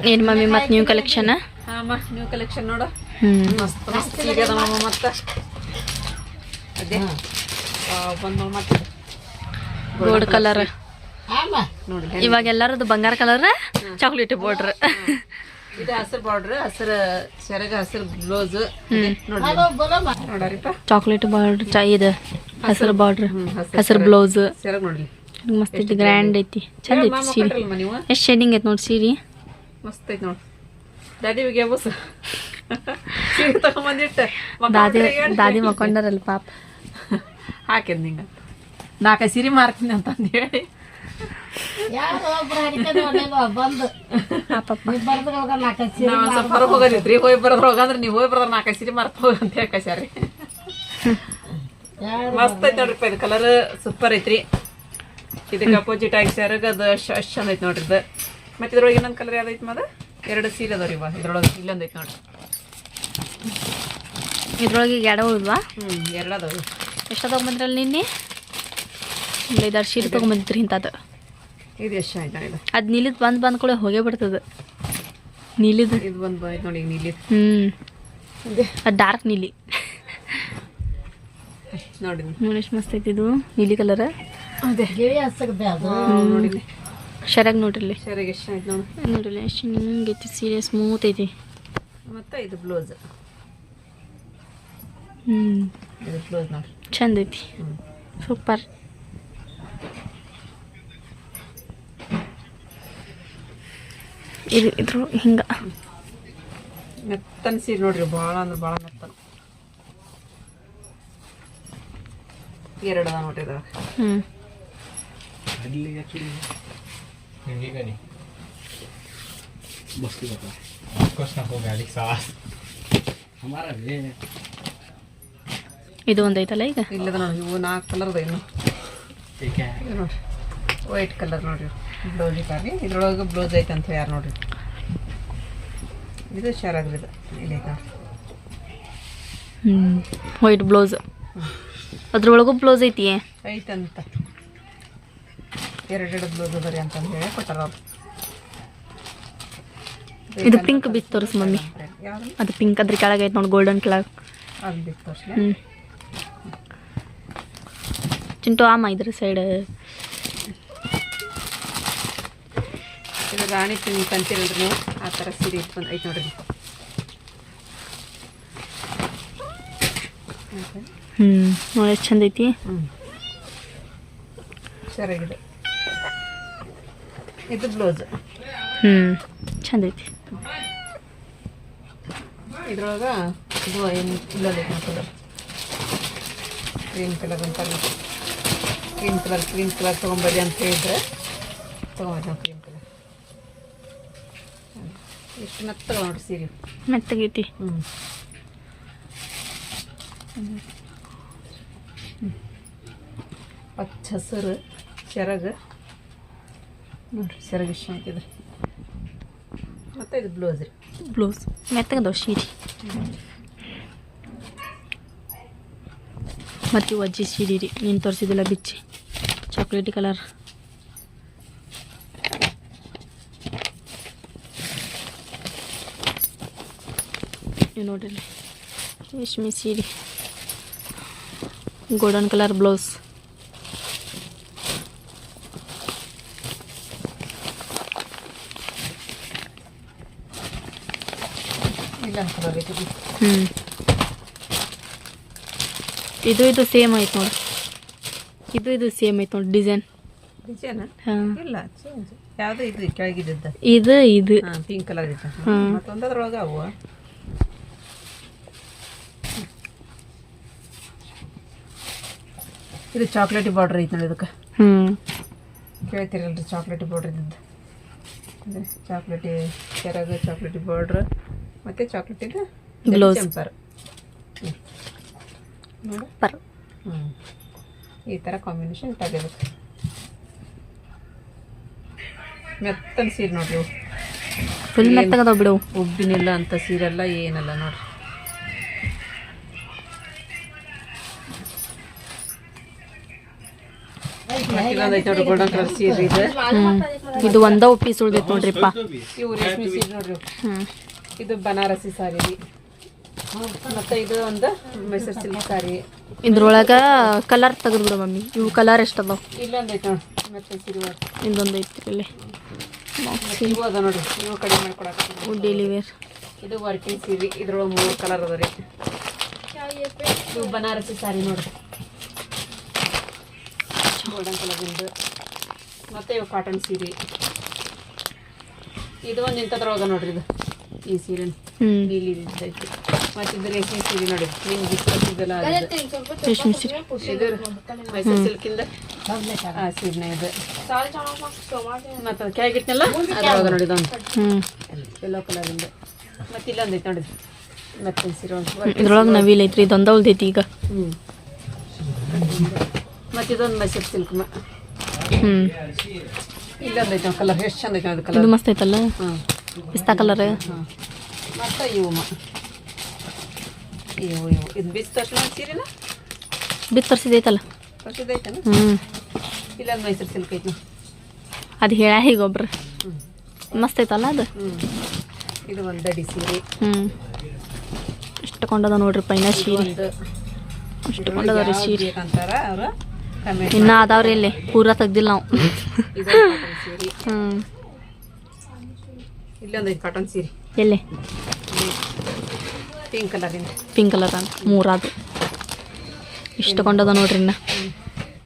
ಏನು ಮಮ್ಮಿ ಮತ್ತು new collection? ಹಾಂ ನ್ಯೂ ಕಲೆಕ್ಷನ್ ನೋಡು. ಮಸ್ತ್ ಮಸ್ತ್ ಸೀರೆ ಅದ ಮಮ್ಮ. ಮತ್ತೆ ಅದೇ ಬಂದು ಮತ್ತೆ ಗೋಲ್ಡ್ ಕಲರ್ ನೋಡಿ. ಇವಾಗ ಎಲ್ಲರದು ಬಂಗಾರ ಕಲರ್, ಚಾಕ್ಲೇಟ್ ಬಾರ್ಡ್ರ್. ಇದು ಹಸಿರು ಬಾರ್ಡ್ರ್, ಹಸಿರು ಸೆರಗ, ಹಸಿರು ಬ್ಲೌಸ್ ನೋಡ್ರಿಪ್ಪ. ಚಾಕ್ಲೇಟ್ ಬಾರ್ಡ್ರ್ ಇದು ಹಸಿರು ಬಾರ್ಡ್ರ್, ಹಸಿರು ಬ್ಲೌಸ್. ಸೆರಗ್ ನೋಡ್ರಿ ಮಸ್ತ್ ಐತಿ, ಗ್ರ್ಯಾಂಡ್ ಐತಿ, ಚಂದ ಐತಿ ಸೀರೆ. ನೀವು ಎಷ್ಟು ಶೇಡಿಂಗ್ ಐತಿ ನೋಡಿ ಸೀರೆ, ಮಸ್ತ್ ಐತಿ ನೋಡಿ. ದಾದಿಗೆ ಬಸ್ ಸೀರೆ ತಗೊಂಬಂದಿಟ್ಟ ದಾದಿ ಮಕ್ಕೊಂಡಾರಲ್ಲ ಪಾಪ. ಹಾಕಿದ್ ನಿಂಗೆ 4 ಸೀರೆ ಮಾರ್ತೀನಿ ಅಂತಂದು ಹೇಳಿ ನಾವು ಸ್ವಲ್ಪ ಹೊರಗೆ ಹೋಗೋದಿತ್ರಿ. ಹೋಗಿ ಬರೋದ್ರ ಹೋಗಂದ್ರೆ ನೀವು ಹೋಗಿ ಬರೋದ್ರ 4 ಸೀರೆ ಮಾರ್ತ ಹೋಗಂತ ಹೇಳ್ಕಸ್ಯಾರಿ. ಮಸ್ತ್ ಐತಿ ನೋಡ್ರಿಪ್ಪ. ಇದು ಕಲರ್ ಸೂಪರ್ ಐತ್ರಿ. ಇದಕ್ಕೆ ಅಪೋಸಿಟ್ ಆಗಿ ಸೆರಗ ಅದು ಅಷ್ಟು ಚಂದ ಐತಿ ನೋಡ್ರಿ ಇದು. ಮತ್ತೆ ಇದ್ರೊಳಗೆ ಇನ್ನೊಂದು ಕಲರ್ ಯಾವ್ದೈತಿ ಮದ 2 ಸೀರೆ ಅದಾವ್ರಿ. ಇವಾಗ ಇದ್ರೊಳಗೆ ಇಲ್ಲೊಂದು ಐತಿ ನೋಡ್ರಿ. ಇದ್ರೊಳಗೆ ಈಗ 2 ಉಳಿದ್ವಾ? 2 ಅದಾವ್ರಿ. ಎಷ್ಟು ತೊಗೊಂಬಂದ್ರಲ್ಲ ನಿನ್ನೆ? 5-6 ಸೀರೆ ತೊಗೊಂಬಂದಿದ್ರಿ ಇಂಥದ್ದು. ಇದು ಎಷ್ಟು ಆಯ್ತು ಇದು? ಅದು ನೀಲಿದ್ ಬಂದ್ ಕೂಡ ಹೋಗೇ ಬಿಡ್ತದೆ. ನೀಲಿದ್ ಇದು ಬಂದು ಆಯ್ತು ನೋಡಿ. ಈಗ ನೀಲಿ ಅದು ಡಾರ್ಕ್ ನೀಲಿ ನೋಡಿ. ಎಷ್ಟು ಮಸ್ತ್ ಐತಿ ಇದು ನೀಲಿ ಕಲರ್. ಅದೇ ನೋಡಿ ಶರಾಗ್ ನೋಡ್ರಿ. ಸೆರಗ್ ಎಷ್ಟು ಆಯ್ತು ನೋಡಿ. ನೋಡ್ರಿ ಎಷ್ಟು ಹಿಂಗೈತಿ ಸೀರೆ, ಸ್ಮೂತ್ ಐತಿ. ಮತ್ತೆ ಇದು ಬ್ಲೌಸ್. ಇದು ಬ್ಲೌಸ್ ನೋಡಿ, ಚಂದ ಐತಿ, ಸೂಪರ್. ಇದು ಇದ್ರ ಹಿಂಗ ಮೆತ್ತನ ಸೀರೆ ನೋಡ್ರಿ. ಭಾಳ ಅಂದ್ರೆ ಭಾಳ ಮೆತ್ತನ. 2 ಅದ ನೋಡ್ರಿ ಇದ್ರಾಗ. ಇದು ಒಂದು ಐತಲ್ಲ ಈಗ. ಇಲ್ಲದ ನೋಡಿ. ಇವು 4 ಕಲರ್ ಅದ. ಇನ್ನು ನೋಡ್ರಿ ವೈಟ್ ಕಲರ್ ನೋಡ್ರಿ ಬ್ಲೌಸಿಗಾಗಿ. ಇದ್ರೊಳಗೆ ಬ್ಲೌಸ್ ಐತೆ ಅಂತ ಯಾರು ನೋಡ್ರಿ. ಇದು ಶರಾಗ್ರಿದ ಇಲ್ಲಿ ಐತೆ ನೋಡ್ರಿ. ವೈಟ್ ಬ್ಲೌಸ್, ಅದ್ರೊಳಗೂ ಬ್ಲೌಸ್ ಐತಿ ಐತಂತ. 2 ಬ್ಲೌಸ್ ಅದ ರೀ ಅಂತಂದು ಹೇಳಿ ಕೊಟ್ಟಾರ ಅವ್ರು. ಇದು ಪಿಂಕ್ ಬಿತ್ ತೋರಿಸ್ ಮಮ್ಮಿ. ಯಾವುದು? ಅದು ಪಿಂಕ್ ಅದ್ರ ಕೆಳಗೆ ಐತೆ ನೋಡಿ, ಗೋಲ್ಡನ್ ಕೆಳಗೆ. ಅದು ಬಿತ್ತು ತೋರಿಸ್ಲಿ. ಚಿಂಟು ಆಮ ಇದ್ರ ಸೈಡ್. ಇದು ರಾಣಿ ಪಿಂಕ್ ಅಂತೀರಲ್ರಿ ನೀವು, ಆ ಥರ ಸೀರೆ ಇಟ್ಕೊಂಡು ಐತೆ ನೋಡ್ರಿ. ನೋಡಿ ಎಷ್ಟು ಚಂದ ಐತಿ. ಸರಿಯಾಗಿದೆ. ಇದು ಬ್ಲೌಸ್. ಚಂದ ಐತಿ. ಇದ್ರೊಳಗೆ ಇದು ಏನು ಇಲ್ಲದೆ ಕಲರ್, ಕ್ರೀಮ್ ಕಲರ್ ಅಂತ. ಕ್ರೀಮ್ ಕಲರ್ ತೊಗೊಂಬರ್ರಿ ಅಂತ ಹೇಳಿದ್ರೆ ತೊಗೊಂಬರ್ರಿ ನಾವು ಕ್ರೀಮ್ ಕಲರ್. ಎಷ್ಟು ಮೆತ್ತಗ ನೋಡ್ರಿ ಸೀರೆ, ಮೆತ್ತಗೈತಿ. ಪಚ್ಚ ಹಸಿರು ಸೆರಗ ನೋಡ್ರಿ. ಸೆರಗ ಇಷ್ಟ ಹಾಕಿದ್ರೆ. ಮತ್ತು ಇದು ಬ್ಲೌಸ್ ರೀ. ಬ್ಲೌಸ್ ಮೆತ್ತಗದವ ಸೀರೆ. ಮತ್ತು ಇವು ಅಜ್ಜಿ ಸೀರೆ ರೀ, ನೀನು ತೋರಿಸಿದಿಲ್ಲ ಬಿಚ್ಚಿ, ಚಾಕ್ಲೇಟಿ ಕಲರ್. ನೀವು ನೋಡ್ರಿ ರೇಷ್ಮೆ ಸೀರೆ, ಗೋಲ್ಡನ್ ಕಲರ್ ಬ್ಲೌಸ್. ಇದು ಸೇಮ್ ಐತೆ ನೋಡಿ. ಇದು ಸೇಮ್ ಐತೆ ನೋಡಿ ಡಿಸೈನ್. ಇಲ್ಲ ಚೇಂಜ್. ಯಾವುದು ಇದು ಕೆಳಗಿದ್ದ? ಇದು ಪಿಂಕ್ ಕಲರ್ ಇತ್ತು. ಮತ್ತೊಂದದ್ರೊಳಗೆ ಅವು ಇದು ಚಾಕ್ಲೇಟಿ ಬಾರ್ಡ್ರ್ ಐತೆ ನೋಡಿ. ಇದಕ್ಕೆ ಕೇಳ್ತೀರಲ್ರಿ ಚಾಕ್ಲೇಟಿ ಬಾರ್ಡ್ರ್ ಇದ್ದದ್ದು. ಅದೇ ಚಾಕ್ಲೇಟಿ ಸೆರಗ, ಚಾಕ್ಲೇಟಿ ಬಾರ್ಡ್ರ್ ಮತ್ತು ಚಾಕ್ಲೇಟಿದು ಬ್ಲೌಸ್. ಚೆಂಪರ್ ನೋಡಿ. ಈ ಥರ ಕಾಂಬಿನೇಷನ್ ತೆಗಿಬೇಕು. ಮೆತ್ತನ ಸೀರೆ ನೋಡ್ರಿ. ಫುಲ್ ಮೆತ್ತಗದ ಬಿಡು. ಉಬ್ಬಿನಿಲ್ಲ ಅಂತ ಸೀರೆಲ್ಲ ಏನಲ್ಲ ನೋಡ್ರಿ. ಇದೊಂದು ಐತೆ ನೋಡ್ರಿ ಗೋಲ್ಡನ್ ಕಲರ್ ಸೀರೆ ಇದು. ಇದು ಒಂದವು ಪೀಸ್ ಉಳ್ದೈತೆ ನೋಡ್ರಿಪ್ಪ. ಇವು ರೇಷ್ಮೆ ಸೀರೆ ನೋಡ್ರಿ. ಹ್ಞೂ ಇದು ಬನಾರಸಿ ಸಾರಿ ರೀ. ಮತ್ತೆ ಇದು ಒಂದು ಮೈಸೂರು ಸಿಲ್ಕ್ ಸಾರಿ. ಇದ್ರೊಳಗೆ ಕಲರ್ ತೆಗೆದ್ಬಿಡು ಮಮ್ಮಿ. ಇವು ಕಲರ್ ಎಷ್ಟು ಅದಾವ? ಇಲ್ಲೊಂದು ಐತೆ ನೋಡಿ ಮತ್ತೆ ಸೀರೆ ಇದೊಂದು ಐತಿ ಇಲ್ಲಿ ಇವು ಅದ ನೋಡ್ರಿ. ಇವು ಕಡಿಮೆ ಮಾಡ್ಕೊಡಕ್ಕೆ ಡೈಲಿ ವೇರ್. ಇದು ವರ್ಕಿಂಗ್ ಸೀರೆ. ಇದ್ರೊಳಗೆ 3 ಕಲರ್ ಅದ ರೀ. ಇವು ಬನಾರಸಿ ಸಾರಿ ನೋಡ್ರಿ ಗೋಲ್ಡನ್ ಕಲರ್ದು. ಮತ್ತೆ ಇವು ಕಾಟನ್ ಸೀರೆ. ಇದು ಒಂದು ಇಂಥದ್ರೊಳಗೆ ನೋಡ್ರಿ. ಇದು ಈ ಸೀರೆ ನೀಲಿ ಐತಿ. ಮತ್ತೆ ಇದು ರೇಷ್ಮೆ ಸೀರೆ ನೋಡಿ. ನಿಮ್ಗೆ ಡಿಸ್ಕೌಂಟ್ ರೇಷ್ಮೆ ಸೀರೆ. ಇದು ಮೈಸೂರು ಸಿಲ್ಕಿಂದ ಆ ಸೀರೆನ ಇದು. ಮತ್ತು ಕೆಳಗಿಟ್ನೆಲ್ಲ ಅದ್ರೊಳಗೆ ನೋಡಿ ಇದೊಂದು ಯೆಲ್ಲೋ ಕಲರಿಂದ. ಮತ್ತೆ ಇಲ್ಲೊಂದು ಐತೆ ನೋಡಿ ಮತ್ತೆ ಸೀರೆ ಒಂದು. ಇದ್ರೊಳಗೆ ನವಿಲ್ ಐತ್ರಿ. ಇದೊಂದ ಉಳ್ದೈತಿ ಈಗ. ಮತ್ತು ಇದೊಂದು ಮೈಸೂರು ಸಿಲ್ಕ್. ಇಲ್ಲೊಂದು ಐತೆ ಕಲರ್. ಎಷ್ಟು ಚಂದ ಐತೆ ಅದು ಕಲರ್. ಇದು ಮಸ್ತ್ ಐತಲ್ಲ. ಪಿಸ್ತಾ ಕಲರ್. ಮತ್ತು ಇವು ಇದು ಬಿಸ್ ತರ್ಸಲ ಸೀರೆನ ಬಿತ್ತು ತರಿಸಿದೈತಲ್ಲ. ತರ್ಸಿದೈತೇನ. ಇಲ್ಲೊಂದು ಮೈಸೂರು ಸಿಲ್ಕ್ ಐತಿ. ಅದು ಹೇಳ ಹೀಗೊಬ್ರು ಮಸ್ತ್ ಐತಲ್ಲ ಅದು. ಇದು ಒಂದು ದಡಿ ಸೀರೆ. ಇಷ್ಟು ಕೊಂಡದ ನೋಡ್ರಿ ಪೈನ ಸೀರೆ. ಇಷ್ಟು ಕೊಂಡದ ರೀ ಸೀರೆ ಅಂತಾರ ಅವರು. ಇನ್ನ ಅದಾವ್ರಿ ಇಲ್ಲಿ ಪೂರ ತೆಗ್ದಿಲ್ಲ ನಾವು. ಇದು ಕಾಟನ್ ಸೀರೆ. ಇಲ್ಲೊಂದು ಐದು ಕಾಟನ್ ಸೀರೆ. ಎಲ್ಲಿ? ಪಿಂಕ್ ಕಲರಿಂದ. ಪಿಂಕ್ ಕಲರ್ ಅಂತ 3 ಇಷ್ಟು ಕೊಂಡದ ನೋಡ್ರಿ ಇನ್ನ.